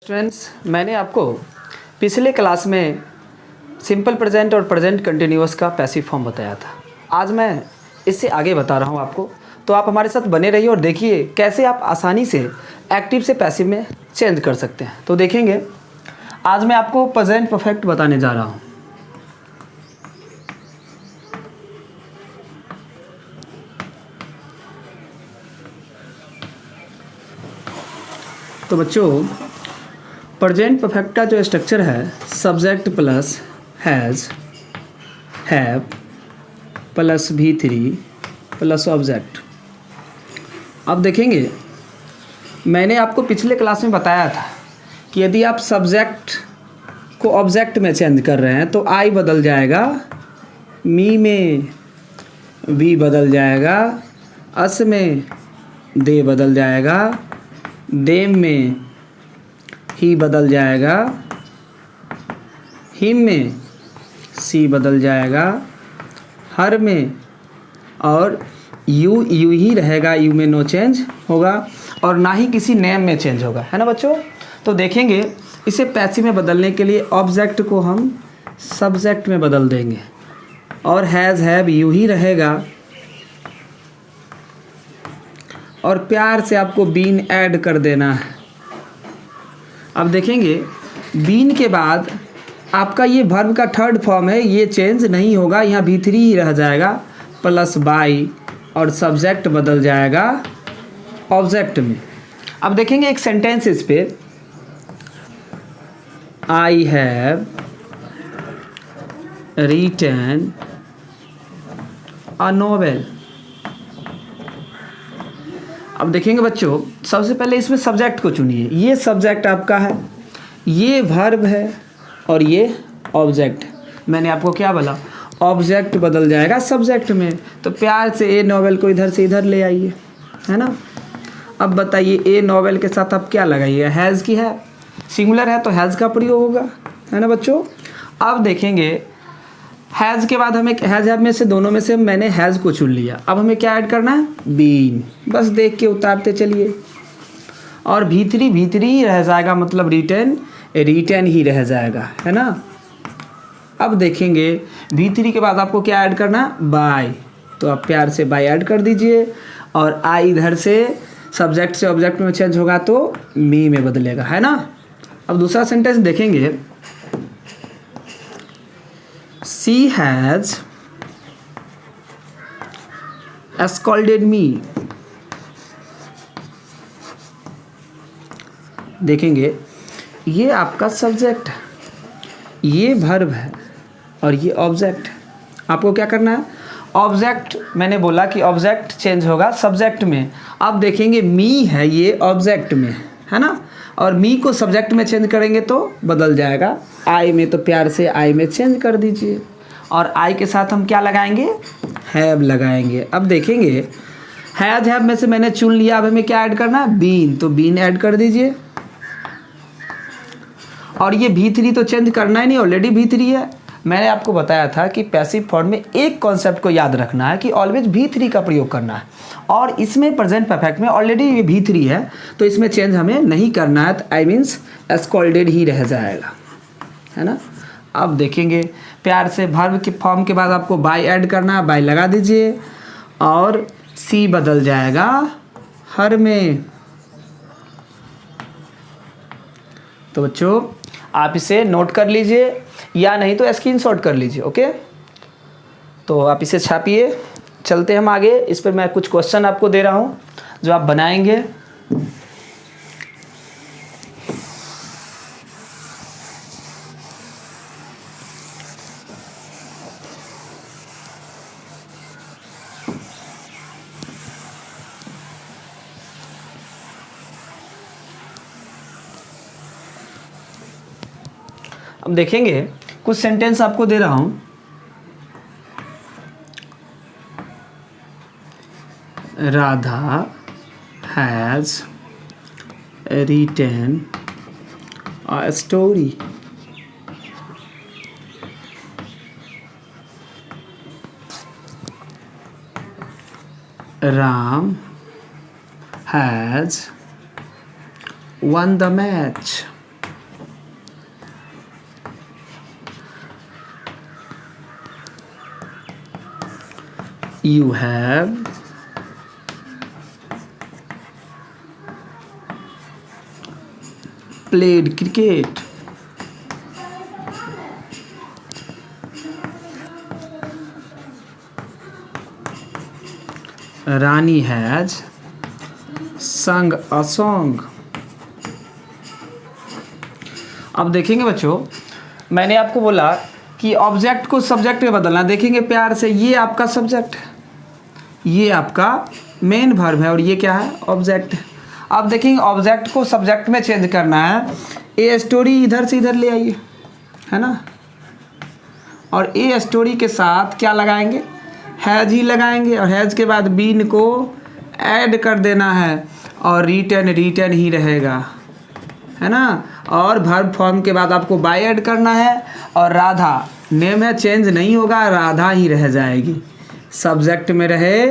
Students, मैंने आपको पिछले क्लास में सिंपल प्रेजेंट और प्रेजेंट कंटिन्यूअस का पैसिव फॉर्म बताया था। आज मैं इससे आगे बता रहा हूँ आपको, तो आप हमारे साथ बने रहिए और देखिए कैसे आप आसानी से एक्टिव से पैसिव में चेंज कर सकते हैं। तो देखेंगे, आज मैं आपको प्रेजेंट परफेक्ट बताने जा रहा हूँ। तो बच्चों, प्रेजेंट परफेक्ट का जो स्ट्रक्चर है, subject plus has, have plus V3 plus object. अब देखेंगे, मैंने आपको पिछले क्लास में बताया था कि यदि आप सब्जेक्ट को ऑब्जेक्ट में चेंज कर रहे हैं तो आई बदल जाएगा, मी में वी बदल जाएगा, अस में दे बदल जाएगा, देम में ही बदल जाएगा, हिम में सी बदल जाएगा, हर में और यू ही रहेगा, यू में नो चेंज होगा और ना ही किसी नेम में चेंज होगा, है ना बच्चों। तो देखेंगे, इसे पैसिव में बदलने के लिए ऑब्जेक्ट को हम सब्जेक्ट में बदल देंगे और हैज़ हैव यू ही रहेगा और प्यार से आपको बीन ऐड कर देना है। अब देखेंगे, बीन के बाद आपका ये वर्ब का थर्ड फॉर्म है, ये चेंज नहीं होगा, यहाँ V3 ही रह जाएगा प्लस बाई और सब्जेक्ट बदल जाएगा ऑब्जेक्ट में। अब देखेंगे एक सेंटेंस इस पे, I have written a novel. अब देखेंगे बच्चों, सबसे पहले इसमें सब्जेक्ट को चुनिए। ये सब्जेक्ट आपका है, ये वर्ब है और ये ऑब्जेक्ट। मैंने आपको क्या बोला, ऑब्जेक्ट बदल जाएगा सब्जेक्ट में, तो प्यार से ए नोवेल को इधर से इधर ले आइए, है ना। अब बताइए, ए नोवेल के साथ आप क्या लगाइए, हैज़ की है, सिंगुलर है तो हैज़ का प्रयोग होगा, है ना बच्चों। अब देखेंगे, हैज़ के बाद हमें हैज़ हैव में से दोनों में से मैंने हैज़ को चुन लिया। अब हमें क्या ऐड करना है, बीन। बस देख के उतारते चलिए और V3 ही रह जाएगा, मतलब रिटर्न ही रह जाएगा, है ना। अब देखेंगे, V3 के बाद आपको क्या ऐड करना है, बाय। तो आप प्यार से बाय ऐड कर दीजिए और आई इधर से सब्जेक्ट से ऑब्जेक्ट में चेंज होगा तो मी में बदलेगा, है ना। अब दूसरा सेंटेंस देखेंगे, She has scolded me। देखेंगे, ये आपका सब्जेक्ट है, ये वर्ब है और ये ऑब्जेक्ट। आपको क्या करना है, ऑब्जेक्ट, मैंने बोला कि ऑब्जेक्ट चेंज होगा सब्जेक्ट में। अब देखेंगे, मी है ये ऑब्जेक्ट में, है ना, और मी को सब्जेक्ट में चेंज करेंगे तो बदल जाएगा आई में, तो प्यार से आई में चेंज कर दीजिए और आई के साथ हम क्या लगाएंगे, हैव लगाएंगे। अब देखेंगे, हैज़ हैव में से मैंने चुन लिया, अब हमें क्या ऐड करना है, बीन। तो बीन ऐड कर दीजिए और ये V3 तो चेंज करना ही नहीं, ऑलरेडी V3 है। मैंने आपको बताया था कि पैसिव फॉर्म में एक कॉन्सेप्ट को याद रखना है कि ऑलवेज V3 का प्रयोग करना है, और इसमें प्रेजेंट परफेक्ट में ऑलरेडी ये V3 है तो इसमें चेंज हमें नहीं करना है, तो आई मीन्स स्कॉल्डेड ही रह जाएगा, है ना। अब देखेंगे, प्यार से वर्ब के फॉर्म के बाद आपको बाय ऐड करना है, बाय लगा दीजिए और सी बदल जाएगा हर में। तो बच्चों, आप इसे नोट कर लीजिए या नहीं तो स्क्रीनशॉट कर लीजिए, ओके। तो आप इसे छापिए, चलते हैं हम आगे। इस पर मैं कुछ क्वेश्चन आपको दे रहा हूँ जो आप बनाएंगे। अब देखेंगे, कुछ सेंटेंस आपको दे रहा हूँ। Radha has written a story. Ram has won the match. You have played cricket. Rani has sung a song. अब देखेंगे बच्चों, मैंने आपको बोला कि ऑब्जेक्ट को सब्जेक्ट में बदलना। देखेंगे प्यार से, ये आपका सब्जेक्ट, ये आपका मेन वर्ब है और ये क्या है, ऑब्जेक्ट। अब देखेंगे ऑब्जेक्ट को सब्जेक्ट में चेंज करना है। ए स्टोरी इधर से इधर ले आइए, है ना, और ए स्टोरी के साथ क्या लगाएंगे, हैज ही लगाएंगे, और हैज के बाद बीन को ऐड कर देना है और रिटर्न रिटर्न ही रहेगा, है ना। और वर्ब फॉर्म के बाद आपको बाय ऐड करना है, और राधा नेम है, चेंज नहीं होगा, राधा ही रह जाएगी, सब्जेक्ट में रहे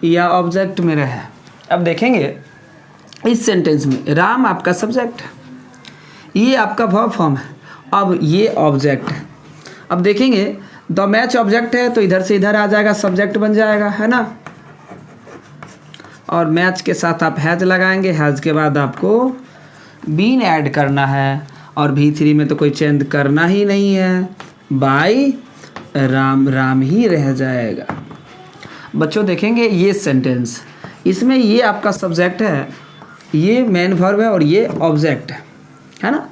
या ऑब्जेक्ट में रहे। अब देखेंगे इस सेंटेंस में राम आपका सब्जेक्ट, ये आपका वर्ब फॉर्म है, अब ये ऑब्जेक्ट है। अब देखेंगे द मैच ऑब्जेक्ट है तो इधर से इधर आ जाएगा, सब्जेक्ट बन जाएगा, है ना, और मैच के साथ आप हैज लगाएंगे, हैज के बाद आपको बीन ऐड करना है, और V3 में तो कोई चेंज करना ही नहीं है, बाय राम, राम ही रह जाएगा। बच्चों देखेंगे ये सेंटेंस, इसमें ये आपका सब्जेक्ट है, ये मेन वर्ब है और ये ऑब्जेक्ट है ना।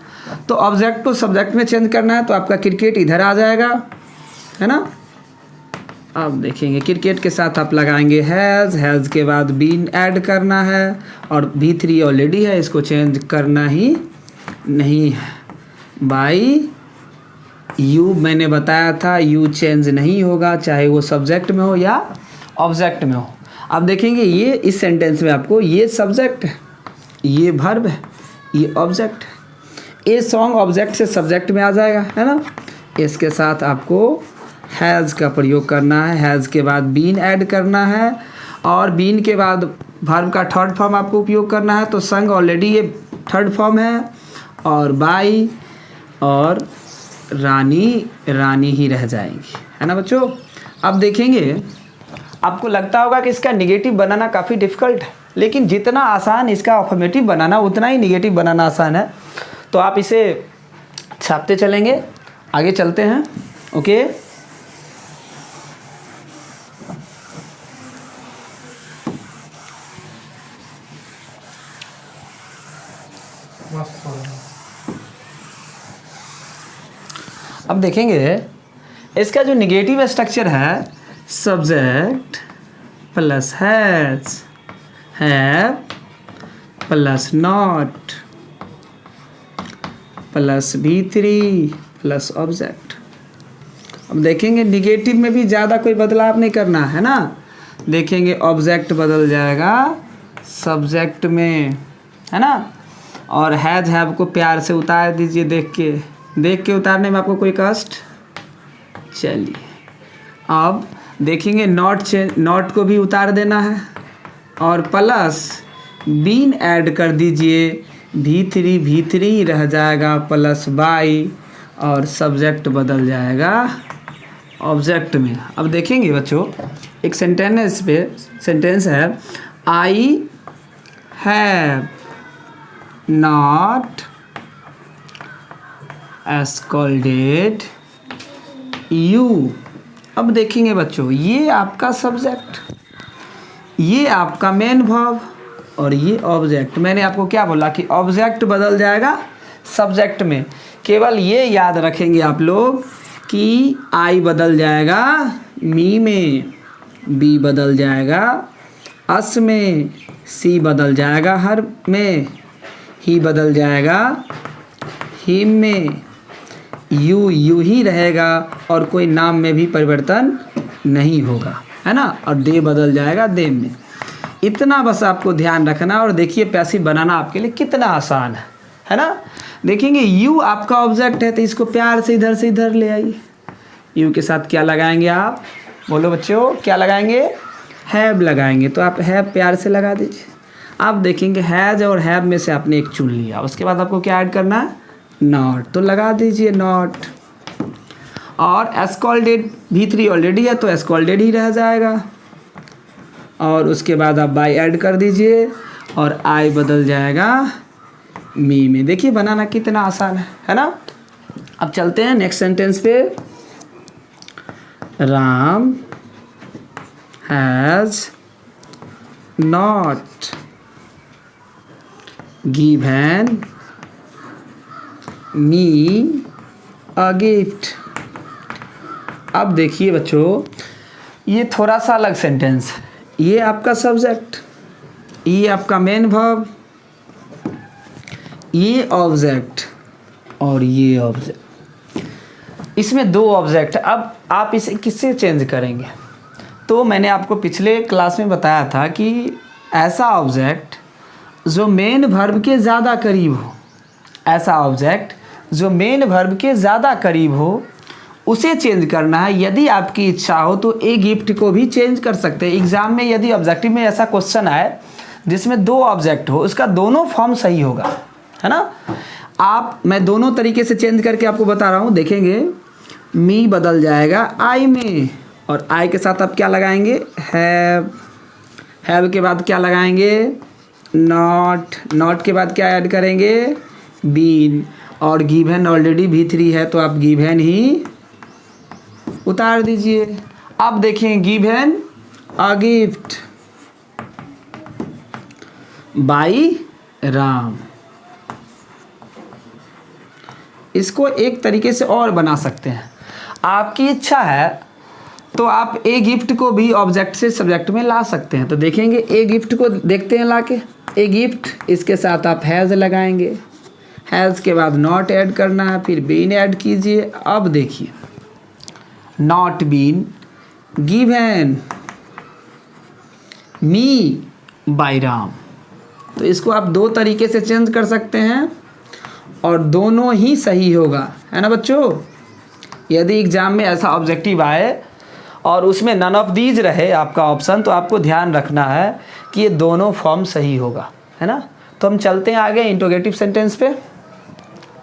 तो ऑब्जेक्ट को सब्जेक्ट में चेंज करना है तो आपका क्रिकेट इधर आ जाएगा, है ना। अब देखेंगे क्रिकेट के साथ आप लगाएंगे हैज़, हैज़ के बाद बीन ऐड करना है, और V3 ऑलरेडी है, इसको चेंज करना ही नहीं है, बाय यू। मैंने बताया था यू चेंज नहीं होगा, चाहे वो सब्जेक्ट में हो या ऑब्जेक्ट में हो। अब देखेंगे ये इस सेंटेंस में आपको ये सब्जेक्ट है, ये वर्ब है, ये ऑब्जेक्ट है। ए सॉन्ग ऑब्जेक्ट से सब्जेक्ट में आ जाएगा, है ना। इसके साथ आपको हैज़ का प्रयोग करना है, हैज़ के बाद बीन ऐड करना है, और बीन के बाद वर्ब का थर्ड फॉर्म आपको उपयोग करना है। तो संग ऑलरेडी ये थर्ड फॉर्म है, और बाई और रानी, रानी ही रह जाएंगी, है ना बच्चों। अब देखेंगे आपको लगता होगा कि इसका निगेटिव बनाना काफ़ी डिफ़िकल्ट है, लेकिन जितना आसान इसका अफर्मेटिव बनाना उतना ही निगेटिव बनाना आसान है। तो आप इसे छापते चलेंगे, आगे चलते हैं, ओके। अब देखेंगे इसका जो निगेटिव स्ट्रक्चर है, subject plus has, have plus not plus V3 plus object. अब देखेंगे निगेटिव में भी ज़्यादा कोई बदलाव नहीं करना है ना। देखेंगे ऑब्जेक्ट बदल जाएगा सब्जेक्ट में, है ना, और हैज हैव को प्यार से उतार दीजिए, देख के उतारने में आपको कोई कष्ट। चलिए अब देखेंगे नॉट को भी उतार देना है, और प्लस बीन ऐड कर दीजिए, V3 रह जाएगा, प्लस बाई, और सब्जेक्ट बदल जाएगा ऑब्जेक्ट में। अब देखेंगे बच्चों एक सेंटेंस है, I have not scolded you. अब देखेंगे बच्चों ये आपका सब्जेक्ट, ये आपका मेन वर्ब, और ये ऑब्जेक्ट। मैंने आपको क्या बोला कि ऑब्जेक्ट बदल जाएगा सब्जेक्ट में। केवल ये याद रखेंगे आप लोग कि आई बदल जाएगा मी में, बी बदल जाएगा अस में, सी बदल जाएगा हर में, ही बदल जाएगा हिम में, यू ही रहेगा, और कोई नाम में भी परिवर्तन नहीं होगा, है ना, और दे बदल जाएगा दे में। इतना बस आपको ध्यान रखना, और देखिए पैसिव बनाना आपके लिए कितना आसान है ना। देखेंगे यू आपका ऑब्जेक्ट है, तो इसको प्यार से इधर ले आइए। यू के साथ क्या लगाएंगे आप, बोलो बच्चों, क्या लगाएंगे, हैव लगाएंगे, तो आप हैव प्यार से लगा दीजिए। आप देखेंगे हैज और हैव में से आपने एक चुन लिया, उसके बाद आपको क्या ऐड करना है, नॉट, तो लगा दीजिए नॉट। और स्कॉल्डेड V3 ऑलरेडी है तो स्कॉल्डेड ही रह जाएगा, और उसके बाद आप बाई ऐड कर दीजिए और आई बदल जाएगा मी में। देखिए बनाना कितना आसान है ना। अब चलते हैं नेक्स्ट सेंटेंस पे। Ram has not given me a gift. अब देखिए बच्चों, ये थोड़ा सा अलग सेंटेंस है। ये आपका सब्जेक्ट, ये आपका मेन वर्ब, ये ऑब्जेक्ट और ये ऑब्जेक्ट। इसमें दो ऑब्जेक्ट। अब आप इसे किससे चेंज करेंगे? तो मैंने आपको पिछले क्लास में बताया था कि ऐसा ऑब्जेक्ट जो मेन वर्ब के ज़्यादा करीब हो, ऐसा ऑब्जेक्ट जो मेन वर्ब के ज़्यादा करीब हो उसे चेंज करना है। यदि आपकी इच्छा हो तो ए गिफ्ट को भी चेंज कर सकते हैं। एग्जाम में यदि ऑब्जेक्टिव में ऐसा क्वेश्चन आए जिसमें दो ऑब्जेक्ट हो, उसका दोनों फॉर्म सही होगा, है ना। मैं दोनों तरीके से चेंज करके आपको बता रहा हूँ। देखेंगे मी बदल जाएगा आई में, और आई के साथ आप क्या लगाएंगे? हैव। हैव के बाद क्या लगाएंगे? नॉट। नॉट के बाद क्या ऐड करेंगे? बीन। और गिवन ऑलरेडी V3 है तो आप गिवन ही उतार दीजिए। अब देखें given a gift by Ram. इसको एक तरीके से और बना सकते हैं। आपकी इच्छा है तो आप ए गिफ्ट को भी ऑब्जेक्ट से सब्जेक्ट में ला सकते हैं। तो देखेंगे ए गिफ्ट को देखते हैं लाके। ए गिफ्ट, इसके साथ आप हैज़ लगाएंगे। हैज़ के बाद नॉट ऐड करना है, फिर बीन ऐड कीजिए। अब देखिए not been given me by Ram. तो इसको आप दो तरीके से चेंज कर सकते हैं और दोनों ही सही होगा, है ना बच्चों। यदि एग्जाम में ऐसा ऑब्जेक्टिव आए और उसमें नन ऑफ दीज रहे आपका ऑप्शन, तो आपको ध्यान रखना है कि ये दोनों फॉर्म सही होगा, है ना। तो हम चलते हैं आगे इंट्रोगेटिव सेंटेंस पे।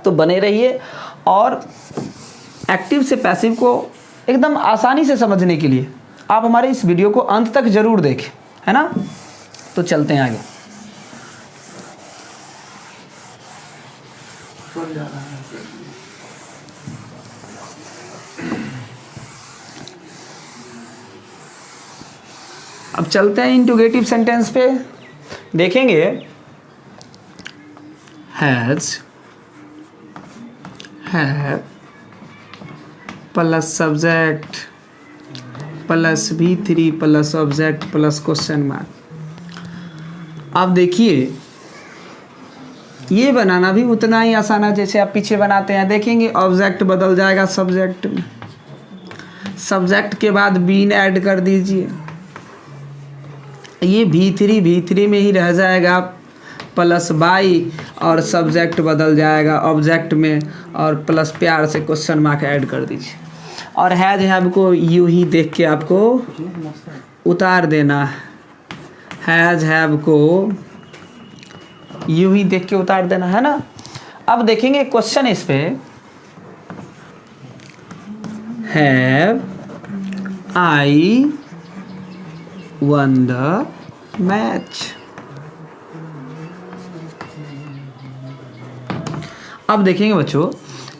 तो बने रहिए, और एक्टिव से पैसिव को एकदम आसानी से समझने के लिए आप हमारे इस वीडियो को अंत तक जरूर देखें, है ना। तो चलते हैं आगे। अब चलते हैं इंट्रोगेटिव सेंटेंस पे। देखेंगे has, have plus subject plus V3 plus object plus question mark. अब देखिए ये बनाना भी उतना ही आसान है जैसे आप पीछे बनाते हैं। देखेंगे ऑब्जेक्ट बदल जाएगा सब्जेक्ट में, सब्जेक्ट के बाद बीन ऐड कर दीजिए। ये V3 में ही रह जाएगा प्लस बाई, और सब्जेक्ट बदल जाएगा ऑब्जेक्ट में, और प्लस प्यार से क्वेश्चन मार्क ऐड कर दीजिए। और हैज हैव को यूं ही देख के आपको उतार देना है। हैज हैव को यूं ही देख के उतार देना है ना। अब देखेंगे क्वेश्चन इस पे, have I one the match. अब देखेंगे बच्चों,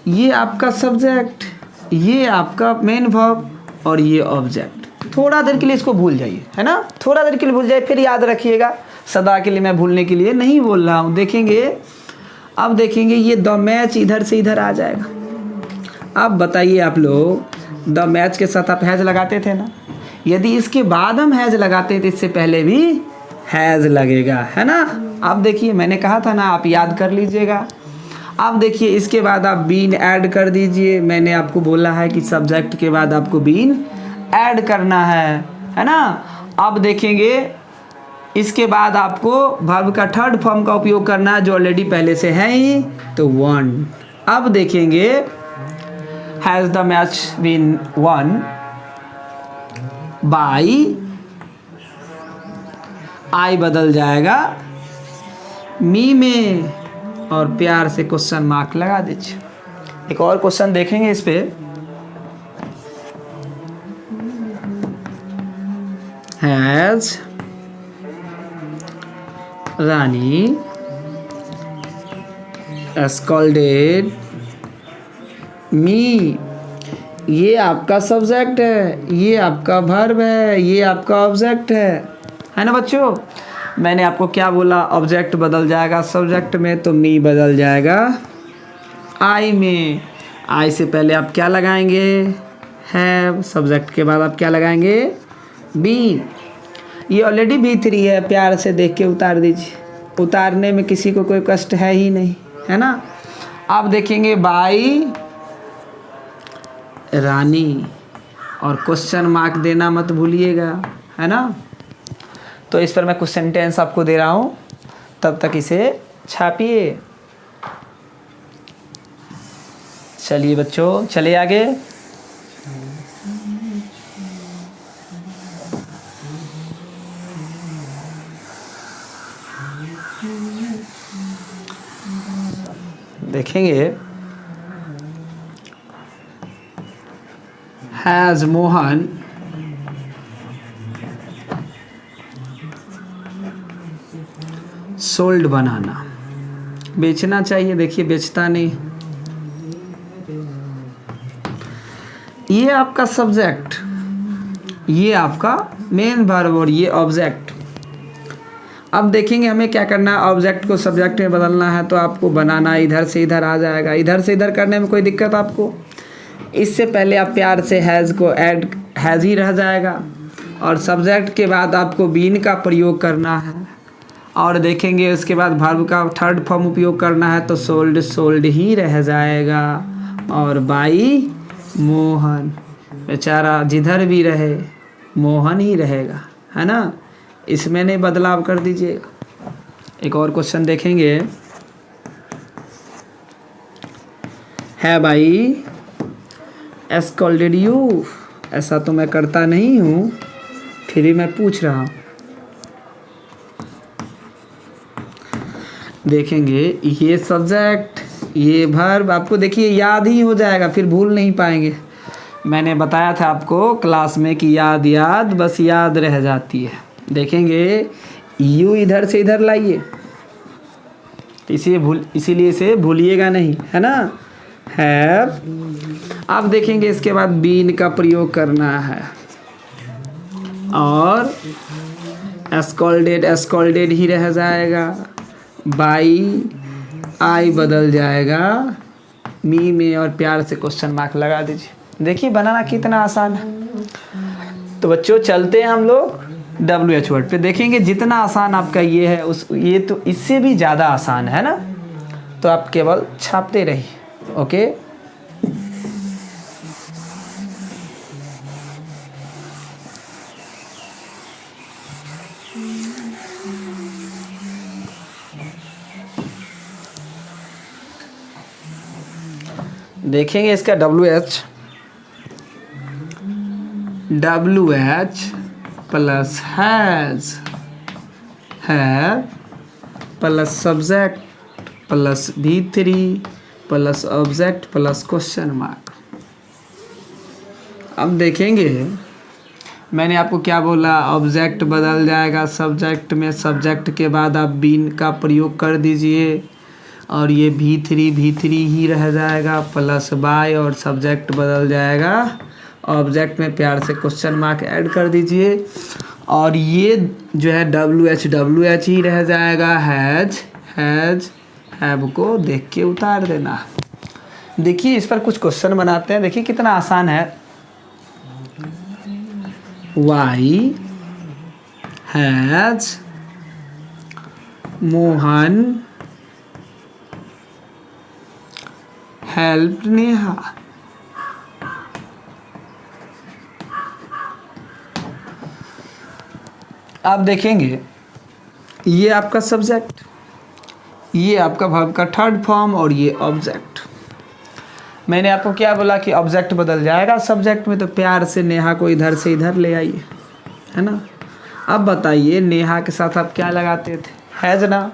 ये आपका सब्जेक्ट, ये आपका मेन वर्ब और ये ऑब्जेक्ट। थोड़ा देर के लिए इसको भूल जाइए, है ना। थोड़ा देर के लिए भूल जाइए, फिर याद रखिएगा। सदा के लिए मैं भूलने के लिए नहीं बोल रहा हूँ। देखेंगे, अब देखेंगे ये द मैच इधर से इधर आ जाएगा। अब बताइए आप लोग, द मैच के साथ आप हैज लगाते थे ना। यदि इसके बाद हम हैज लगाते हैं तो इससे पहले भी हैज लगेगा, है ना। अब देखिए मैंने कहा था ना, आप याद कर लीजिएगा। अब देखिए इसके बाद आप बीन ऐड कर दीजिए। मैंने आपको बोला है कि सब्जेक्ट के बाद आपको बीन ऐड करना है ना। अब देखेंगे इसके बाद आपको वर्ब का थर्ड फॉर्म का उपयोग करना है जो ऑलरेडी पहले से है ही, तो वन। अब देखेंगे has the match been won by, I बदल जाएगा मी में, और प्यार से क्वेश्चन मार्क लगा दीजिए। एक और क्वेश्चन देखेंगे इस पे, हैज़ रानी स्कॉल्डेड मी। ये आपका सब्जेक्ट है, ये आपका वर्ब है, ये आपका ऑब्जेक्ट है ना बच्चों। मैंने आपको क्या बोला, ऑब्जेक्ट बदल जाएगा सब्जेक्ट में, तो मी बदल जाएगा आई में। आई से पहले आप क्या लगाएंगे, हैव। सब्जेक्ट के बाद आप क्या लगाएंगे, बी। ये ऑलरेडी B3 है, प्यार से देख के उतार दीजिए, उतारने में किसी को कोई कष्ट है ही नहीं, है ना। आप देखेंगे बाई रानी, और क्वेश्चन मार्क देना मत भूलिएगा, है ना। तो इस पर मैं कुछ सेंटेंस आपको दे रहा हूँ, तब तक इसे छापिए। चलिए बच्चों, चलिए आगे। देखेंगे हैज मोहन सोल्ड बनाना। बेचना चाहिए, देखिए बेचता नहीं। ये आपका सब्जेक्ट, ये आपका मेन वर्ब और ये ऑब्जेक्ट। अब देखेंगे हमें क्या करना है, ऑब्जेक्ट को सब्जेक्ट में बदलना है, तो आपको बनाना इधर से इधर आ जाएगा। इधर से इधर करने में कोई दिक्कत आपको, इससे पहले आप प्यार से हैज़ को ऐड, हैज़ ही रह जाएगा, और सब्जेक्ट के बाद आपको बीन का प्रयोग करना है। और देखेंगे उसके बाद वर्ब का थर्ड फॉर्म उपयोग करना है, तो सोल्ड, सोल्ड ही रह जाएगा, और बाई मोहन। बेचारा जिधर भी रहे मोहन ही रहेगा, है ना। इसमें नहीं बदलाव कर दीजिएगा। एक और क्वेश्चन देखेंगे, है भाई स्कॉल्डेड यू। ऐसा तो मैं करता नहीं हूँ, फिर भी मैं पूछ रहा हूँ। देखेंगे ये सब्जेक्ट, ये वर्ब, आपको देखिए याद ही हो जाएगा, फिर भूल नहीं पाएंगे। मैंने बताया था आपको क्लास में कि याद याद बस याद रह जाती है। देखेंगे यू इधर से इधर लाइए, इसीलिए इसे भूलिएगा नहीं, है ना। हैव। आप देखेंगे इसके बाद बीन का प्रयोग करना है, और स्कॉल्डेड, स्कॉल्डेड ही रह जाएगा, बाई आई बदल जाएगा मी में, और प्यार से क्वेश्चन मार्क लगा दीजिए। देखिए बनाना कितना आसान है। तो बच्चों चलते हैं हम लोग WH वर्ड पे। देखेंगे जितना आसान आपका ये है, ये तो इससे भी ज़्यादा आसान है ना। तो आप केवल छापते रहिए, ओके। देखेंगे इसका WH प्लस हैज़, है plus subject plus V3 plus object plus question mark. अब देखेंगे मैंने आपको क्या बोला, ऑब्जेक्ट बदल जाएगा सब्जेक्ट में, सब्जेक्ट के बाद आप बीन का प्रयोग कर दीजिए, और ये V3 ही रह जाएगा, प्लस बाय, और सब्जेक्ट बदल जाएगा ऑब्जेक्ट में, प्यार से क्वेश्चन मार्क ऐड कर दीजिए, और ये जो है WH ही रह जाएगा, हैज़, हैव को देख के उतार देना। देखिए इस पर कुछ क्वेश्चन बनाते हैं, देखिए कितना आसान है। Why has Mohan help Neha. आप देखेंगे ये आपका सब्जेक्ट, ये आपका वर्ब का थर्ड फॉर्म, और ये ऑब्जेक्ट। मैंने आपको क्या बोला कि ऑब्जेक्ट बदल जाएगा सब्जेक्ट में, तो प्यार से नेहा को इधर से इधर ले आइए, है ना। अब बताइए नेहा के साथ आप क्या लगाते थे, हैज़ ना,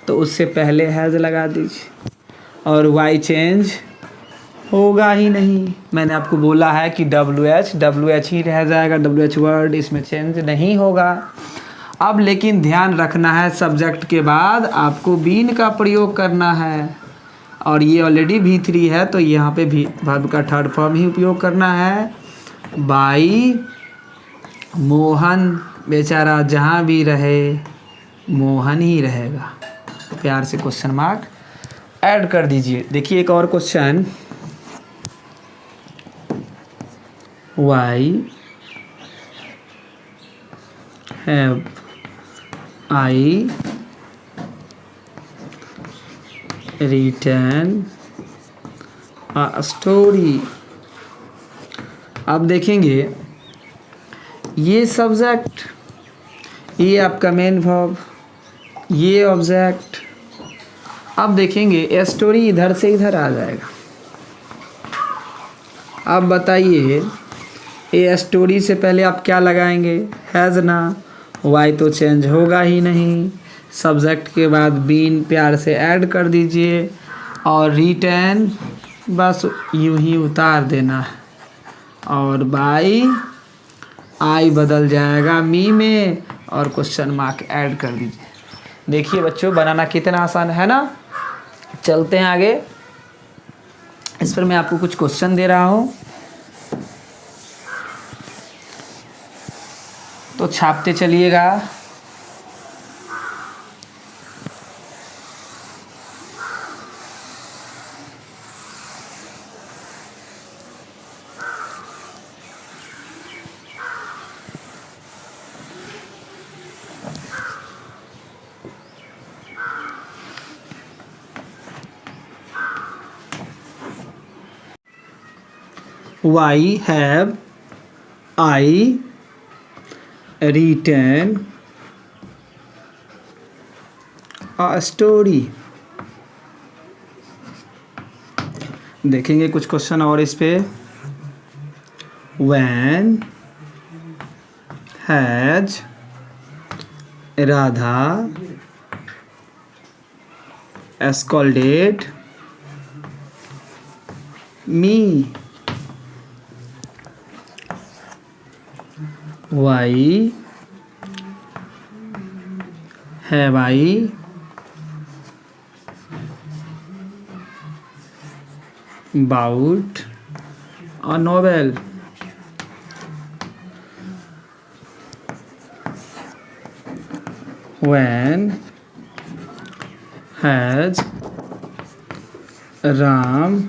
तो उससे पहले हैज़ लगा दीजिए, और वाई चेंज होगा ही नहीं। मैंने आपको बोला है कि WH ही रह जाएगा, WH वर्ड, इसमें चेंज नहीं होगा। अब लेकिन ध्यान रखना है, सब्जेक्ट के बाद आपको बीन का प्रयोग करना है, और ये ऑलरेडी V3 है तो यहाँ पे भी वर्ब का थर्ड फॉर्म ही उपयोग करना है। बाई मोहन, बेचारा जहाँ भी रहे मोहन ही रहेगा, प्यार से क्वेश्चन मार्क ऐड कर दीजिए। देखिए एक और question, why have I written a story. अब देखेंगे ये सब्जेक्ट, ये आपका मेन वर्ब, ये ऑब्जेक्ट। अब देखेंगे स्टोरी इधर से इधर आ जाएगा। अब बताइए ये स्टोरी से पहले आप क्या लगाएंगे, हैज़ ना, वाई तो चेंज होगा ही नहीं, सब्जेक्ट के बाद बीन प्यार से ऐड कर दीजिए, और रिटर्न बस यूं ही उतार देना है, और बाई आई बदल जाएगा मी में, और क्वेश्चन मार्क ऐड कर दीजिए। देखिए बच्चों बनाना कितना आसान है ना। चलते हैं आगे, इस पर मैं आपको कुछ क्वेश्चन दे रहा हूँ तो छापते चलिएगा। Why have I written a story? देखेंगे कुछ क्वेश्चन और इस पे। When has Radha scolded me? Why have I bought a novel? When has Ram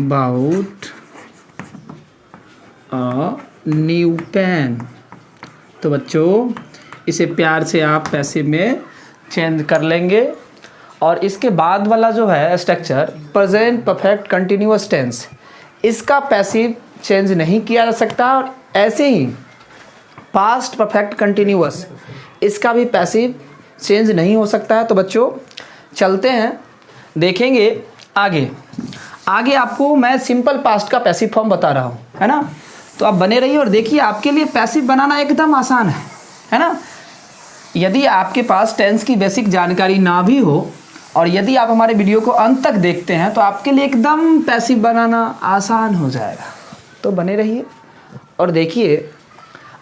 bought new pen? तो बच्चों इसे प्यार से आप पैसिव में चेंज कर लेंगे, और इसके बाद वाला जो है structure present perfect continuous tense, इसका पैसिव चेंज नहीं किया जा सकता, और ऐसे ही पास्ट परफेक्ट कंटिन्यूअस, इसका भी पैसिव चेंज नहीं हो सकता है। तो बच्चों चलते हैं, देखेंगे आगे। आगे आपको मैं सिंपल पास्ट का पैसिव फॉर्म बता रहा हूँ, है ना। तो आप बने रहिए और देखिए, आपके लिए पैसिव बनाना एकदम आसान है ना। यदि आपके पास टेंस की बेसिक जानकारी ना भी हो, और यदि आप हमारे वीडियो को अंत तक देखते हैं, तो आपके लिए एकदम पैसिव बनाना आसान हो जाएगा। तो बने रहिए और देखिए।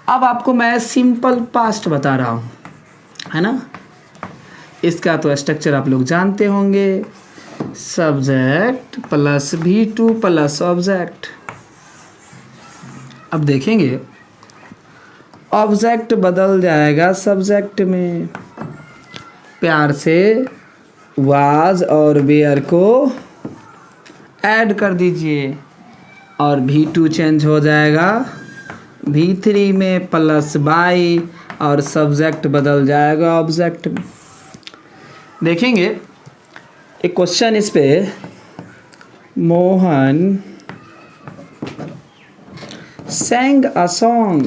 अब आपको मैं सिंपल पास्ट बता रहा हूँ, है ना। इसका तो स्ट्रक्चर आप लोग जानते होंगे, subject plus V2 plus object. अब देखेंगे ऑब्जेक्ट बदल जाएगा सब्जेक्ट में, प्यार से वाज और वेयर को ऐड कर दीजिए, और V2 चेंज हो जाएगा V3 में प्लस बाई, और सब्जेक्ट बदल जाएगा ऑब्जेक्ट में। देखेंगे एक क्वेश्चन इस पे, मोहन sang a song।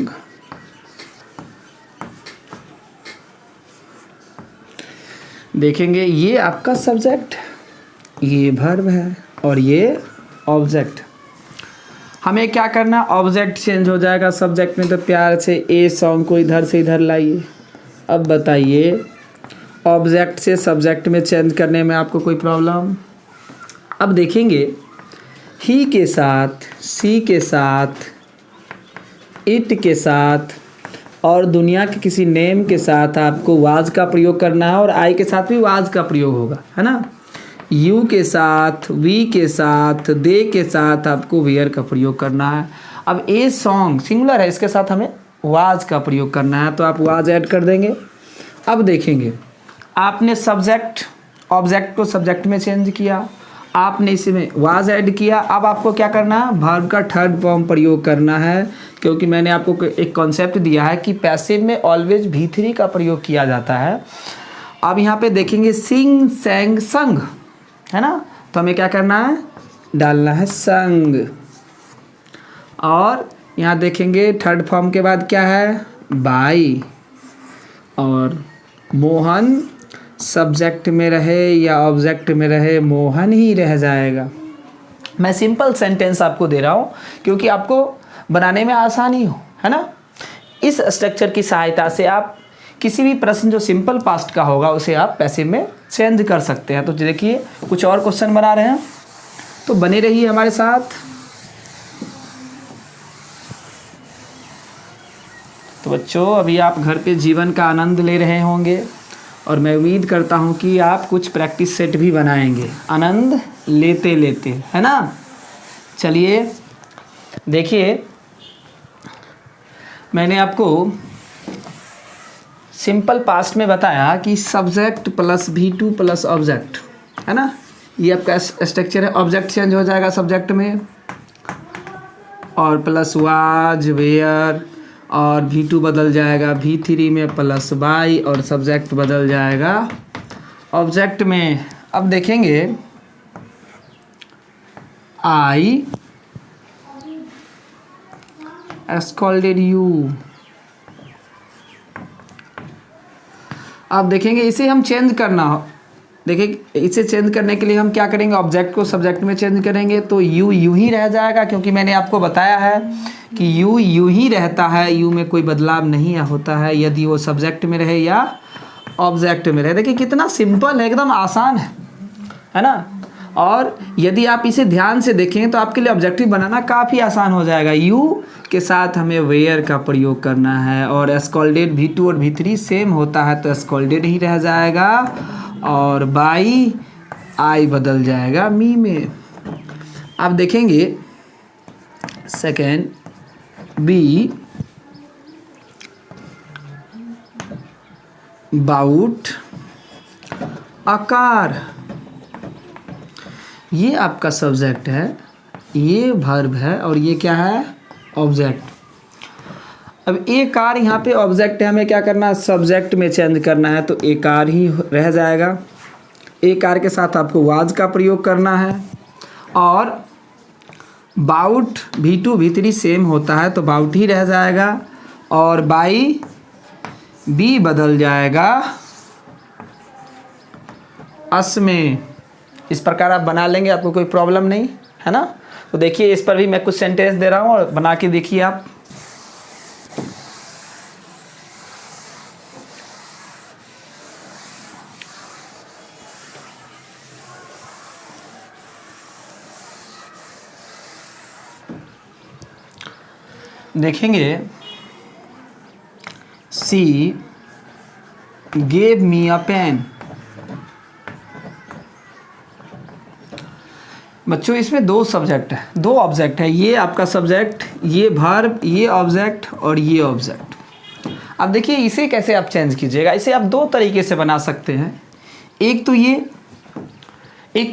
देखेंगे ये आपका सब्जेक्ट, ये वर्ब है, और ये ऑब्जेक्ट। हमें क्या करना, ऑब्जेक्ट चेंज हो जाएगा सब्जेक्ट में, तो प्यार से ए सॉन्ग को इधर से इधर लाइए। अब बताइए ऑब्जेक्ट से सब्जेक्ट में चेंज करने में आपको कोई प्रॉब्लम? अब देखेंगे ही के साथ, सी के साथ, इट के साथ और दुनिया के किसी नेम के साथ आपको वाज का प्रयोग करना है और आई के साथ भी वाज का प्रयोग होगा, है ना। यू के साथ, वी के साथ, दे के साथ आपको वेयर का प्रयोग करना है। अब ए सॉन्ग सिंगुलर है, इसके साथ हमें वाज का प्रयोग करना है, तो आप वाज ऐड कर देंगे। अब देखेंगे, आपने सब्जेक्ट ऑब्जेक्ट को सब्जेक्ट में चेंज किया, आपने इसमें वाज ऐड किया। अब आपको क्या करना है, वर्ब का थर्ड फॉर्म प्रयोग करना है, क्योंकि मैंने आपको एक कॉन्सेप्ट दिया है कि पैसिव में ऑलवेज V3 का प्रयोग किया जाता है। अब यहाँ पे देखेंगे सिंग, सैंग, संग, है ना, तो हमें क्या करना है, डालना है संग। और यहाँ देखेंगे थर्ड फॉर्म के बाद क्या है, बाई, और मोहन सब्जेक्ट में रहे या ऑब्जेक्ट में रहे, मोहन ही रह जाएगा। मैं सिंपल सेंटेंस आपको दे रहा हूँ क्योंकि आपको बनाने में आसानी हो, है ना। इस स्ट्रक्चर की सहायता से आप किसी भी प्रश्न जो सिंपल पास्ट का होगा उसे आप पैसिव में चेंज कर सकते हैं। तो देखिए कुछ और क्वेश्चन बना रहे हैं, तो बने रहिए हमारे साथ। तो बच्चों अभी आप घर पे जीवन का आनंद ले रहे होंगे और मैं उम्मीद करता हूँ कि आप कुछ प्रैक्टिस सेट भी बनाएंगे आनंद लेते लेते, है ना। चलिए देखिए, मैंने आपको सिंपल पास्ट में बताया कि subject plus V2 plus object, है ना, ये आपका स्ट्रक्चर है। ऑब्जेक्ट चेंज हो जाएगा सब्जेक्ट में, और प्लस वाज, वेयर, और V2 बदल जाएगा V3 में प्लस बाई, और सब्जेक्ट बदल जाएगा ऑब्जेक्ट में। अब देखेंगे आई स्कॉल्डेड यू। अब देखेंगे इसे हम चेंज करना हो, देखिए इसे चेंज करने के लिए हम क्या करेंगे, ऑब्जेक्ट को सब्जेक्ट में चेंज करेंगे, तो यू यू ही रह जाएगा, क्योंकि मैंने आपको बताया है कि यू यू ही रहता है, यू में कोई बदलाव नहीं होता है यदि वो सब्जेक्ट में रहे या ऑब्जेक्ट में रहे। देखिए कितना सिंपल है, एकदम आसान है ना। और यदि आप इसे ध्यान से देखें तो आपके लिए ऑब्जेक्टिव बनाना काफ़ी आसान हो जाएगा। यू के साथ हमें वेयर का प्रयोग करना है, और स्कॉल्डेड V2 और V3 सेम होता है तो स्कॉल्डेड ही रह जाएगा, और बाई आई बदल जाएगा मी में। आप देखेंगे सेकेंड बी बाउट आकार, ये आपका सब्जेक्ट है, ये वर्ब है, और ये क्या है, ऑब्जेक्ट। अब ए कार यहाँ पे ऑब्जेक्ट है, हमें क्या करना है, सब्जेक्ट में चेंज करना है, तो ए कार ही रह जाएगा। ए कार के साथ आपको वाज का प्रयोग करना है, और बाउट V2 V3 सेम होता है तो बाउट ही रह जाएगा, और बाई बी बदल जाएगा अस में। इस प्रकार आप बना लेंगे, आपको कोई प्रॉब्लम नहीं है ना। तो देखिए इस पर भी मैं कुछ सेंटेंस दे रहा हूँ और बना के देखिए आप। देखेंगे सी गेव मी अ पेन। बच्चों इसमें दो सब्जेक्ट है, दो ऑब्जेक्ट है, ये आपका सब्जेक्ट, ये वर्ब, ये ऑब्जेक्ट और ये ऑब्जेक्ट। अब देखिए इसे कैसे आप चेंज कीजिएगा, इसे आप दो तरीके से बना सकते हैं। एक तो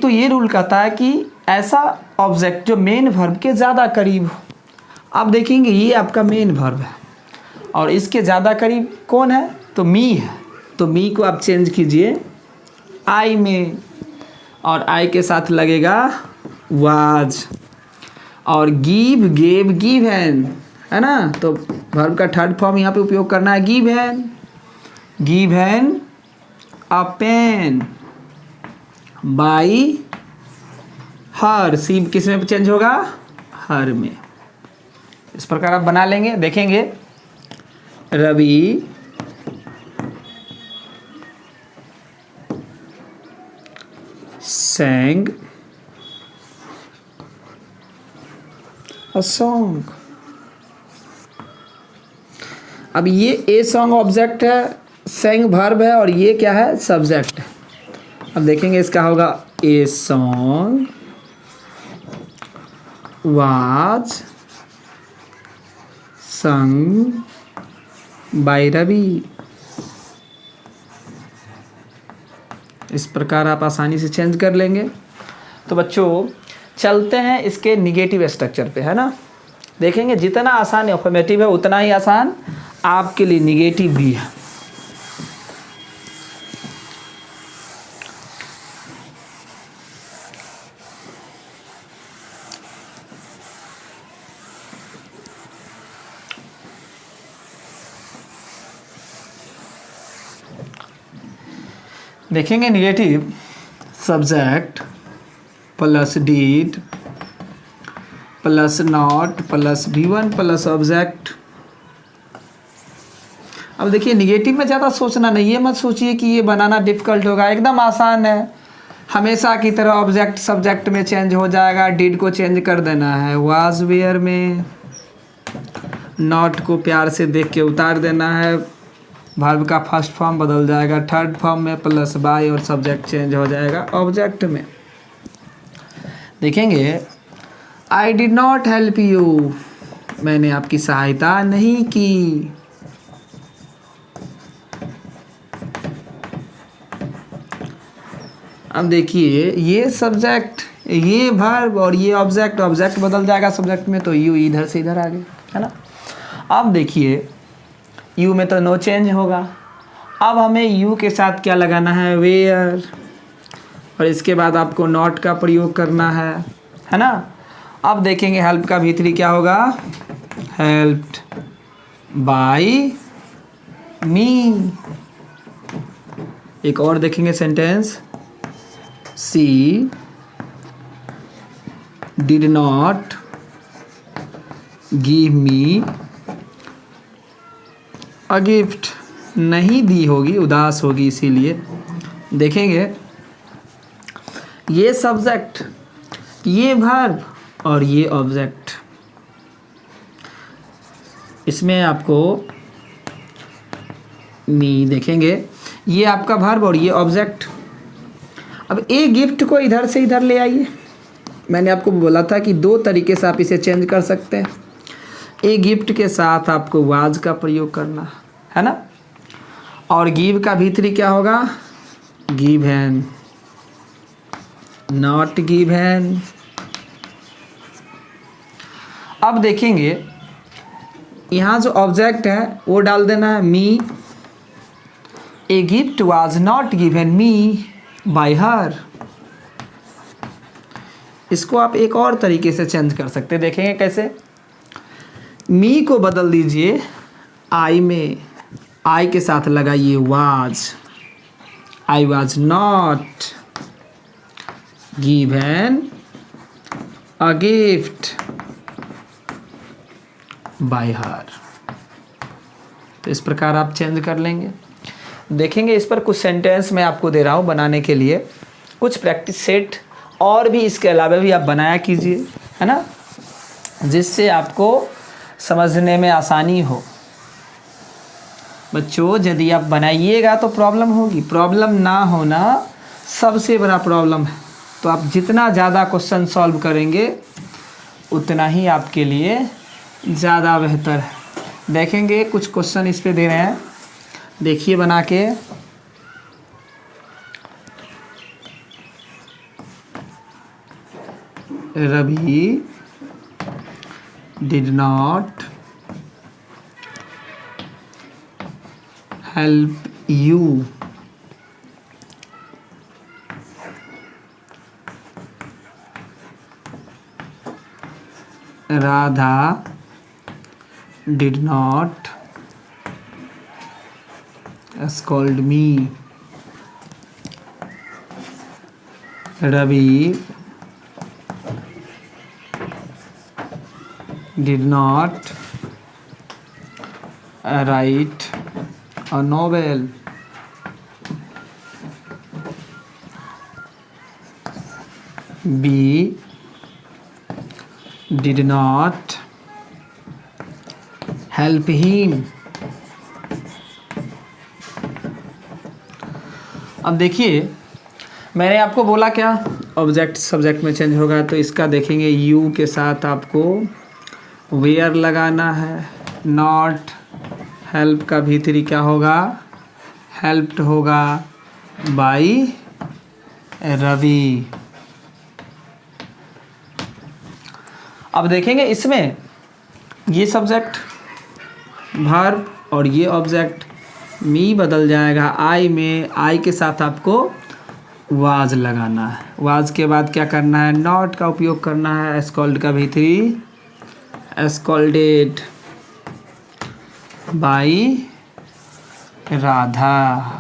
ये रूल कहता है कि ऐसा ऑब्जेक्ट जो मेन वर्ब के ज़्यादा करीब हो। आप देखेंगे ये आपका मेन वर्ब है और इसके ज़्यादा करीब कौन है, तो मी है, तो मी को आप चेंज कीजिए आई में, और आई के साथ लगेगा वाज, और गिव गेव गिवन, है ना। तो वर्ब का थर्ड फॉर्म यहाँ पे उपयोग करना है given, given a pen by her, see किस में चेंज होगा, हर में। इस प्रकार आप बना लेंगे। देखेंगे रवि sang a song। अब ये ए सॉन्ग ऑब्जेक्ट है, सेंग वर्ब है, और ये क्या है, सब्जेक्ट है। अब देखेंगे इसका होगा a song was sung by Ravi. इस प्रकार आप आसानी से चेंज कर लेंगे। तो बच्चों चलते हैं इसके निगेटिव स्ट्रक्चर पे, है ना। देखेंगे जितना आसान अफर्मेटिव है उतना ही आसान आपके लिए निगेटिव भी है। देखेंगे negative subject plus did plus not plus V1 plus object. अब देखिए निगेटिव में ज़्यादा सोचना नहीं, ये मत सोचिए कि ये बनाना डिफ़िकल्ट होगा, एकदम आसान है। हमेशा की तरह ऑब्जेक्ट सब्जेक्ट में चेंज हो जाएगा, डीड को चेंज कर देना है वाज वेयर में, नॉट को प्यार से देख के उतार देना है, वर्ब का फर्स्ट फॉर्म बदल जाएगा थर्ड फॉर्म में प्लस बाय, और सब्जेक्ट चेंज हो जाएगा ऑब्जेक्ट में। देखेंगे I did not help you, मैंने आपकी सहायता नहीं की। अब देखिए ये सब्जेक्ट, ये वर्ब और ये ऑब्जेक्ट, ऑब्जेक्ट बदल जाएगा सब्जेक्ट में, तो यू इधर से इधर आ गया, है ना। अब देखिए यू में तो नो चेंज होगा। अब हमें यू के साथ क्या लगाना है, वेयर, और इसके बाद आपको नॉट का प्रयोग करना है ना। अब देखेंगे हेल्प का भीतरी क्या होगा, हेल्प्ड बाय मी। एक और देखेंगे sentence, she did not give me a gift, नहीं दी होगी, उदास होगी इसीलिए। देखेंगे ये सब्जेक्ट, ये वर्ब और ये ऑब्जेक्ट, इसमें आपको मी देखेंगे, ये आपका वर्ब और ये ऑब्जेक्ट। अब ए गिफ्ट को इधर से इधर ले आइए, मैंने आपको बोला था कि दो तरीके से आप इसे चेंज कर सकते हैं। ए गिफ्ट के साथ आपको वाज का प्रयोग करना है ना, और गिव का भीतरी क्या होगा, गिवन, नॉट गिवन। अब देखेंगे यहाँ जो ऑब्जेक्ट है वो डाल देना है me, a gift was not given me by her. इसको आप एक और तरीके से चेंज कर सकते हैं, देखेंगे कैसे। मी को बदल दीजिए आई में, आई के साथ लगाइए was, I was not given a gift bye हर। तो इस प्रकार आप चेंज कर लेंगे। देखेंगे इस पर कुछ सेंटेंस मैं आपको दे रहा हूँ बनाने के लिए, कुछ प्रैक्टिस सेट और भी इसके अलावा भी आप बनाया कीजिए, है ना, जिससे आपको समझने में आसानी हो। बच्चों यदि आप बनाइएगा तो प्रॉब्लम होगी, प्रॉब्लम ना होना सबसे बड़ा प्रॉब्लम है। तो आप जितना ज़्यादा क्वेश्चन सॉल्व करेंगे उतना ही आपके लिए ज़्यादा बेहतर है। देखेंगे कुछ क्वेश्चन इस पे दे रहे हैं, देखिए बना के। Ravi did not help you, Radha did not scold me, Ravi did not write a novel, B did not help him, अब देखिए मैंने आपको बोला क्या, ऑब्जेक्ट सब्जेक्ट में चेंज होगा, तो इसका देखेंगे यू के साथ आपको वेयर लगाना है। नॉट हेल्प का भीतरी क्या होगा, हेल्प्ड होगा बाई रवि। अब देखेंगे इसमें ये सब्जेक्ट वर्ब और ये ऑब्जेक्ट, मी बदल जाएगा आई में, आई के साथ आपको वाज लगाना है। वाज के बाद क्या करना है, नॉट का उपयोग करना है। स्कॉल्ड का भीतरी स्कॉल्डेड बाई राधा।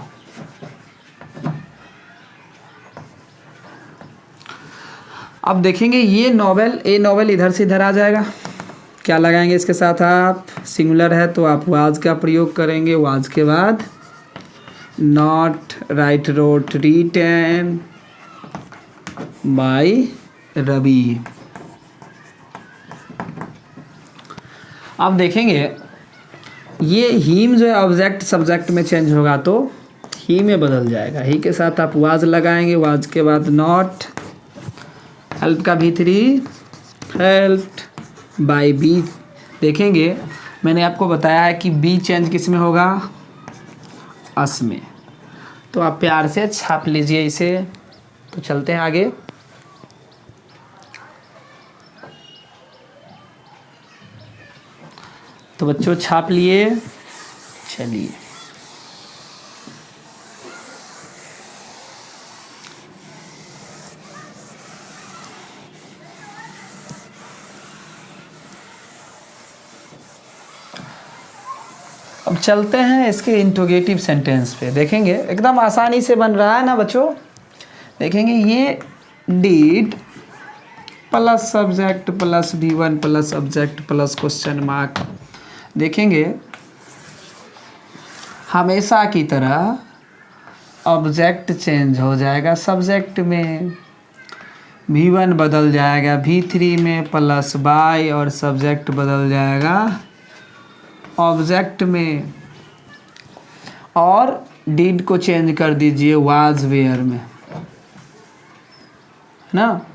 अब देखेंगे ये नॉवेल, ए नॉवेल इधर से इधर आ जाएगा। क्या लगाएंगे इसके साथ आप, सिंगुलर है तो आप वाज का प्रयोग करेंगे। वाज के बाद not write wrote written by Ravi. अब देखेंगे ये हीम जो है ऑब्जेक्ट सब्जेक्ट में चेंज होगा तो ही में बदल जाएगा। ही के साथ आप वाज लगाएंगे। वाज के बाद नॉट, हेल्प का भीतरी हेल्प्ड बाय बी। देखेंगे मैंने आपको बताया है कि बी चेंज किस में होगा, अस में, तो आप प्यार से छाप लीजिए इसे। तो चलते हैं आगे। तो बच्चों छाप लिए, चलिए अब चलते हैं इसके इंट्रोगेटिव सेंटेंस पे। देखेंगे एकदम आसानी से बन रहा है ना बच्चों। देखेंगे ये did plus subject plus V1 plus subject plus question mark. देखेंगे हमेशा की तरह ऑब्जेक्ट चेंज हो जाएगा सब्जेक्ट में, V1 बदल जाएगा V3 में प्लस बाय, और सब्जेक्ट बदल जाएगा ऑब्जेक्ट में। और डिड को चेंज कर दीजिए वाज वेयर में, ना।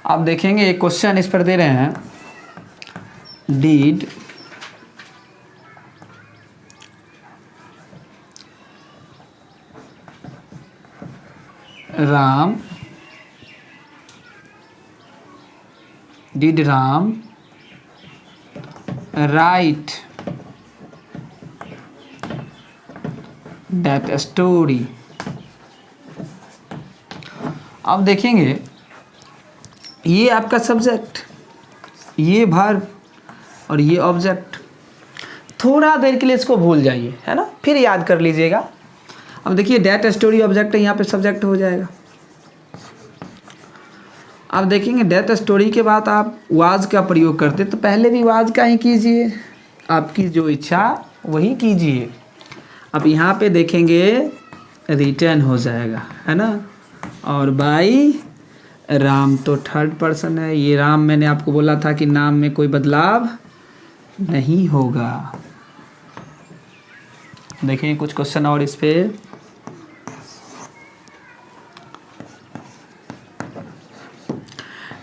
अब देखेंगे एक क्वेश्चन इस पर दे रहे हैं, did Ram right that story. अब देखेंगे ये आपका सब्जेक्ट, ये वर्ब और ये ऑब्जेक्ट। थोड़ा देर के लिए इसको भूल जाइए, है ना, फिर याद कर लीजिएगा। अब देखिए दैट स्टोरी ऑब्जेक्ट है, यहाँ पे सब्जेक्ट हो जाएगा। अब देखेंगे दैट स्टोरी के बाद आप वाज का प्रयोग करते तो पहले भी वाज का ही कीजिए, आपकी जो इच्छा वही कीजिए। अब यहाँ पे देखेंगे रिटर्न हो जाएगा, है ना। और बाई राम तो थर्ड पर्सन है, ये राम मैंने आपको बोला था कि नाम में कोई बदलाव नहीं होगा। देखें कुछ क्वेश्चन और इस पे।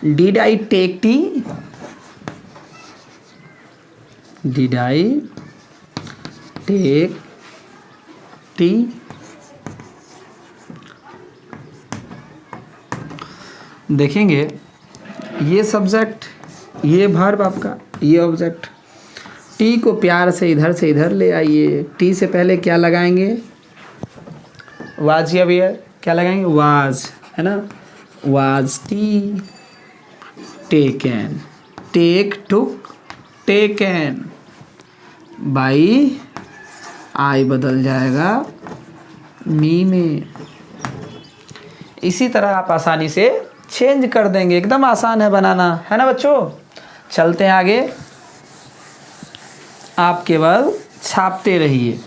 Did I take tea, did I take tea. देखेंगे ये सब्जेक्ट, ये वर्ब आपका, ये ऑब्जेक्ट। टी को प्यार से इधर ले आइए। टी से पहले क्या लगाएंगे, वाज या वेयर, क्या लगाएंगे, वाज, है ना। Was tea taken, take took taken by, I बदल जाएगा मी में। इसी तरह आप आसानी से चेंज कर देंगे, एकदम आसान है बनाना, है ना बच्चों। चलते हैं आगे, आप केवल छापते रहिए।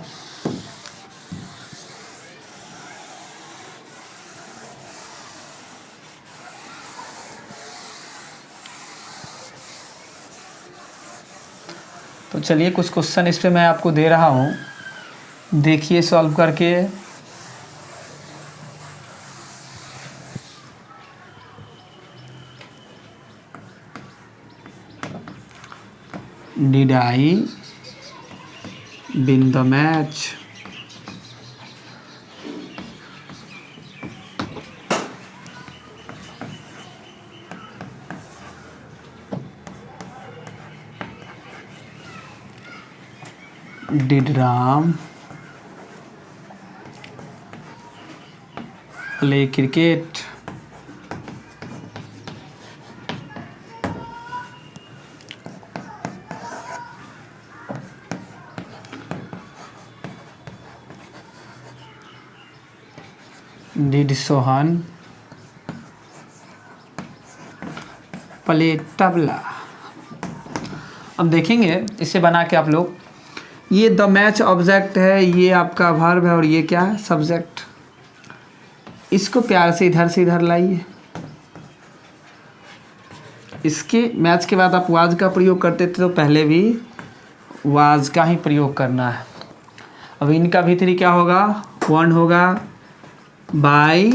तो चलिए कुछ क्वेश्चन इस पे मैं आपको दे रहा हूँ। देखिए सॉल्व करके। Did I win the match? Did Ram play cricket? Did Sohan play tabla? अब देखेंगे इसे बना के आप लोग, ये द मैच ऑब्जेक्ट है, ये आपका वर्ब है और ये क्या है, सब्जेक्ट। इसको प्यार से इधर लाइए। इसके मैच के बाद आप वाज का प्रयोग करते थे, तो पहले भी वाज का ही प्रयोग करना है। अब इनका भीतरी क्या होगा, वन होगा, बाय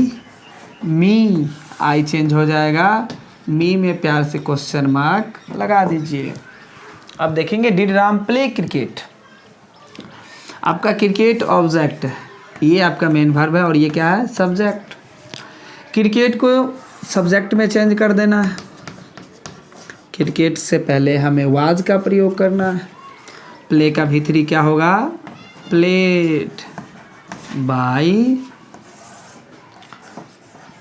मी, आई चेंज हो जाएगा, मी में प्यार से क्वेश्चन मार्क लगा दीजिए। अब देखेंगे डिड राम प्ले क्रिकेट। आपका क्रिकेट ऑब्जेक्ट है, ये आपका मेन वर्ब है और ये क्या है, सब्जेक्ट। क्रिकेट को सब्जेक्ट में चेंज कर देना है। क्रिकेट से पहले हमें वाज का प्रयोग करना है। प्ले का भीतरी क्या होगा, प्लेड बाय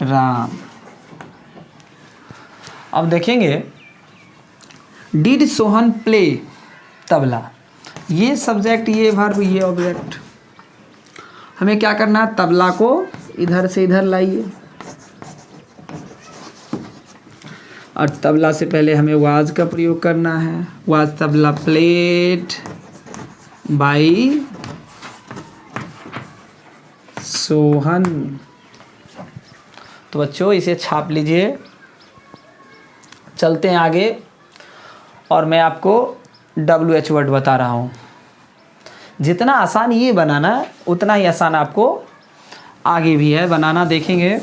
राम। अब देखेंगे डिड सोहन प्ले तबला, ये सब्जेक्ट, ये वर्ब, ये ऑब्जेक्ट। हमें क्या करना है, तबला को इधर से इधर लाइए और तबला से पहले हमें वाज का प्रयोग करना है। Was tabla played by Sohan. तो बच्चों इसे छाप लीजिए। चलते हैं आगे और मैं आपको WH वर्ड बता रहा हूँ। जितना आसान ये बनाना उतना ही आसान आपको आगे भी है बनाना, देखेंगे।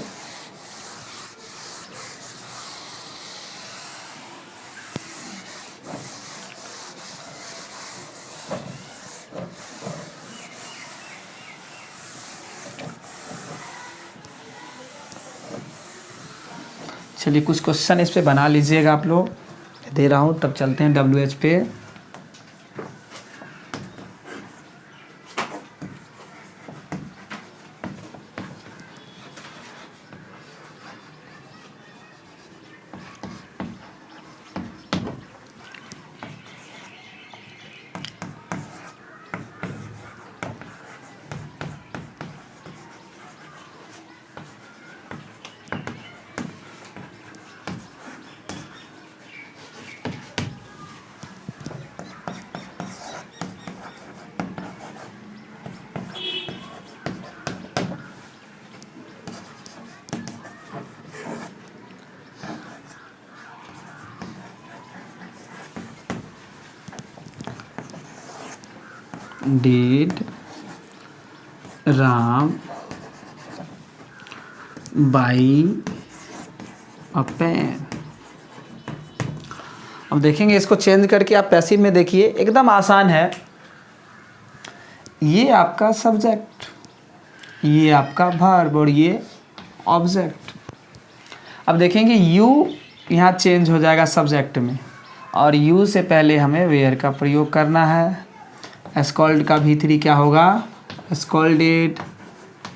चलिए कुछ क्वेश्चन इस पे बना लीजिएगा आप लोग, दे रहा हूँ, तब चलते हैं WH पे। Did Ram buy a pen? अब देखेंगे इसको चेंज करके, आप पैसिव में देखिए, एकदम आसान है। ये आपका सब्जेक्ट, ये आपका वर्ब और ये ऑब्जेक्ट। अब देखेंगे यू यहाँ चेंज हो जाएगा सब्जेक्ट में, और यू से पहले हमें वेयर का प्रयोग करना है। स्कॉल्ड का भीतरी क्या होगा, स्कॉल्डेड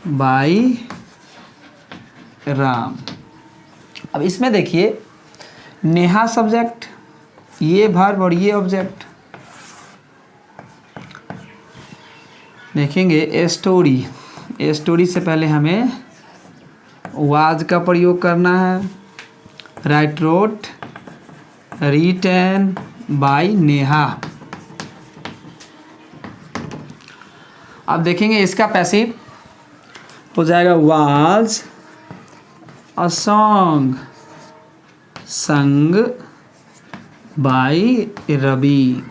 बाय राम। अब इसमें देखिए नेहा सब्जेक्ट, ये वर्ब और ये ऑब्जेक्ट। देखेंगे ए स्टोरी से पहले हमें वाज का प्रयोग करना है। Write wrote written by Neha. अब देखेंगे इसका पैसिव हो जाएगा was a song sung by Ravi.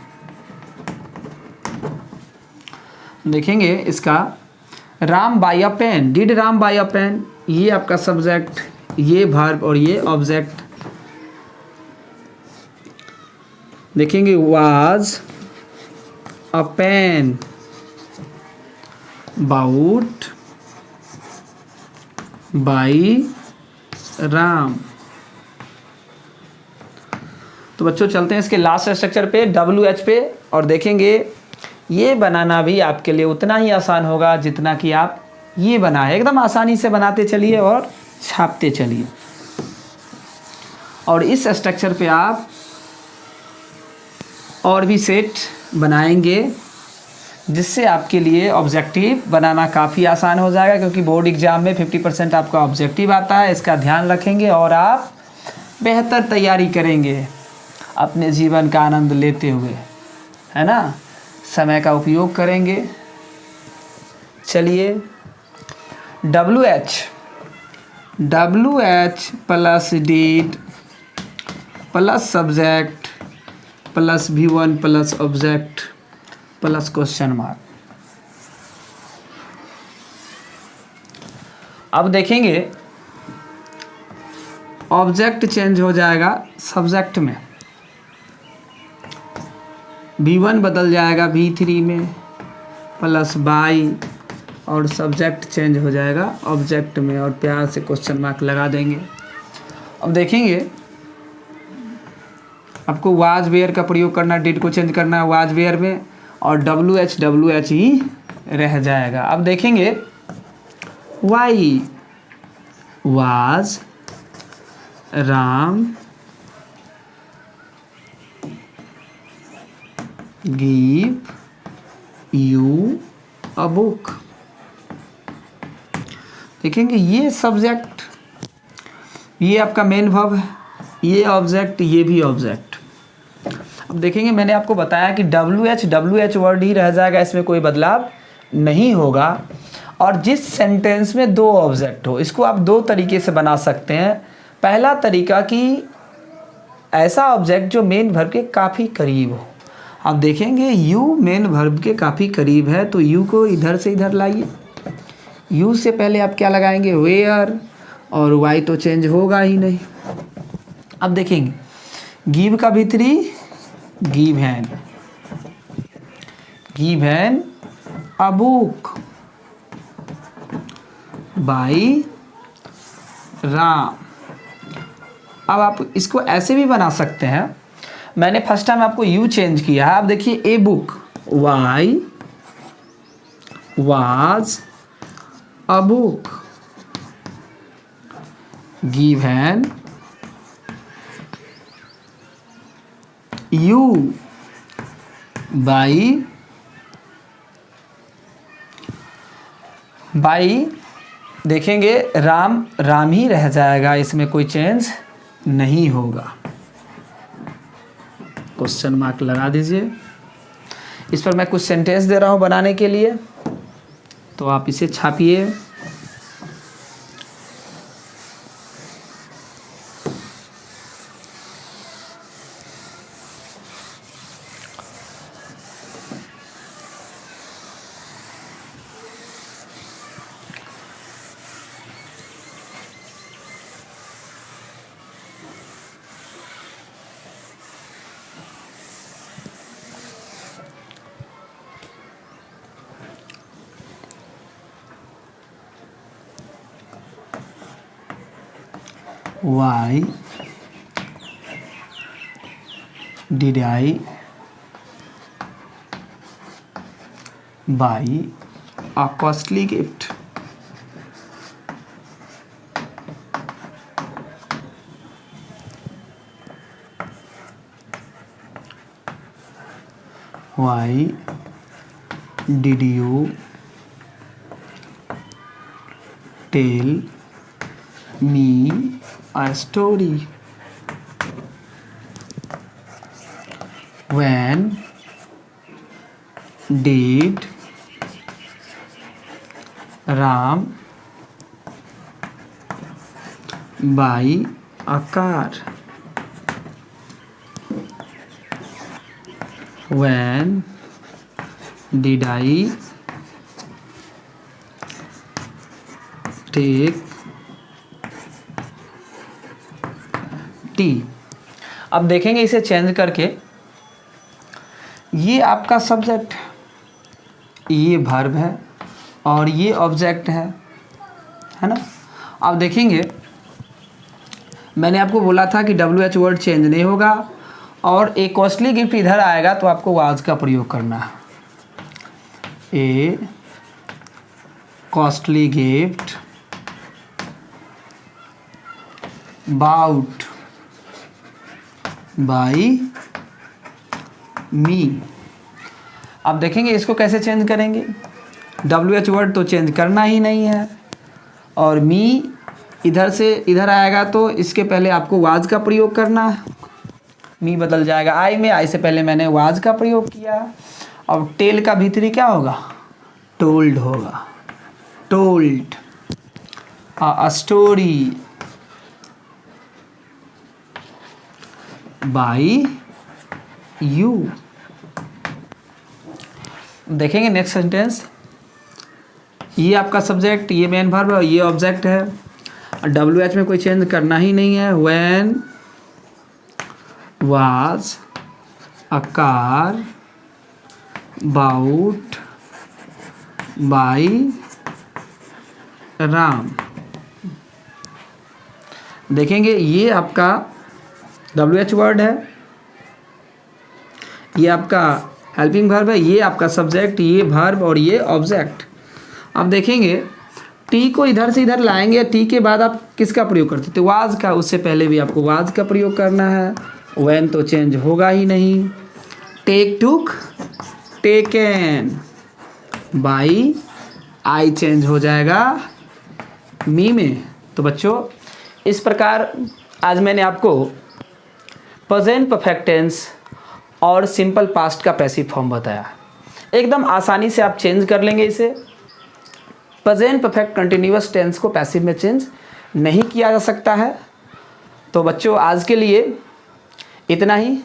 देखेंगे इसका, Ram buy a pen, did Ram buy a pen, ये आपका सब्जेक्ट, ये वर्ब और ये ऑब्जेक्ट। देखेंगे was a pen bought by Ram. तो बच्चों चलते हैं इसके लास्ट स्ट्रक्चर पे, WH पे, और देखेंगे ये बनाना भी आपके लिए उतना ही आसान होगा जितना कि आप ये बनाए। एकदम आसानी से बनाते चलिए और छापते चलिए, और इस स्ट्रक्चर पे आप और भी सेट बनाएंगे जिससे आपके लिए ऑब्जेक्टिव बनाना काफ़ी आसान हो जाएगा, क्योंकि बोर्ड एग्जाम में 50% आपका ऑब्जेक्टिव आता है। इसका ध्यान रखेंगे और आप बेहतर तैयारी करेंगे अपने जीवन का आनंद लेते हुए, है ना, समय का उपयोग करेंगे। चलिए WH plus did plus subject plus V1 plus object plus question mark. अब देखेंगे ऑब्जेक्ट चेंज हो जाएगा सब्जेक्ट में, V1 बदल जाएगा V3 में प्लस बाई, और सब्जेक्ट चेंज हो जाएगा ऑब्जेक्ट में, और प्यार से क्वेश्चन मार्क लगा देंगे। अब देखेंगे आपको वाज वेयर का प्रयोग करना, डिड को चेंज करना है वाज वेयर में, और WH ही रह जाएगा। अब देखेंगे why was Ram give you a book. देखेंगे ये सब्जेक्ट, ये आपका मेन वर्ब है, ये ऑब्जेक्ट, ये भी ऑब्जेक्ट। अब देखेंगे मैंने आपको बताया कि WH वर्ड ही रह जाएगा, इसमें कोई बदलाव नहीं होगा। और जिस सेंटेंस में दो ऑब्जेक्ट हो, इसको आप दो तरीके से बना सकते हैं। पहला तरीका कि ऐसा ऑब्जेक्ट जो मेन वर्ब के काफ़ी करीब हो। आप देखेंगे यू मेन वर्ब के काफ़ी करीब है, तो यू को इधर से इधर लाइए। यू से पहले आप क्या लगाएंगे, वेयर, और वाई तो चेंज होगा ही नहीं। अब देखेंगे गिव का भीतरी given a book by Ram. अब आप इसको ऐसे भी बना सकते हैं, मैंने फर्स्ट टाइम आपको यू चेंज किया है। आप देखिए a book, why was a book given you by देखेंगे राम राम ही रह जाएगा, इसमें कोई चेंज नहीं होगा। क्वेश्चन मार्क लगा दीजिए। इस पर मैं कुछ सेंटेंस दे रहा हूँ बनाने के लिए, तो आप इसे छापिए। Why did I buy a costly gift? Why did you tell me a story? When did Ram buy a car? When did I take tea. अब देखेंगे इसे चेंज करके, ये आपका सब्जेक्ट, ये वर्ब है और ये ऑब्जेक्ट है ना। अब देखेंगे मैंने आपको बोला था कि WH वर्ड चेंज नहीं होगा और ए कॉस्टली गिफ्ट इधर आएगा तो आपको वाज का प्रयोग करना है। A costly gift bought by me. अब देखेंगे इसको कैसे चेंज करेंगे। WH वर्ड तो चेंज करना ही नहीं है और मी इधर से इधर आएगा तो इसके पहले आपको वाज का प्रयोग करना है। मी बदल जाएगा आई में, आई से पहले मैंने वाज का प्रयोग किया। अब टेल का भीतरी क्या होगा, टोल्ड होगा। Told a story by you. देखेंगे नेक्स्ट सेंटेंस, ये आपका सब्जेक्ट, ये मेन वर्ब और ये ऑब्जेक्ट है। WH में कोई चेंज करना ही नहीं है। When was a car bought by Ram. देखेंगे ये आपका WH वर्ड है, ये आपका हेल्पिंग वर्ब है, ये आपका सब्जेक्ट, ये वर्ब और ये ऑब्जेक्ट। अब देखेंगे टी को इधर से इधर लाएंगे, टी के बाद आप किसका प्रयोग करते थे, वाज का। उससे पहले भी आपको वाज का प्रयोग करना है। व्हेन तो चेंज होगा ही नहीं। Take took taken, by I change हो जाएगा मी में। तो बच्चों इस प्रकार आज मैंने आपको प्रेजेंट परफेक्ट टेंस और सिंपल पास्ट का पैसिव फॉर्म बताया। एकदम आसानी से आप चेंज कर लेंगे इसे। प्रेजेंट परफेक्ट कंटिन्यूअस टेंस को पैसिव में चेंज नहीं किया जा सकता है। तो बच्चों आज के लिए इतना ही,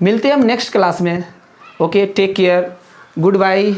मिलते हैं हम नेक्स्ट क्लास में। Okay, take care, good bye.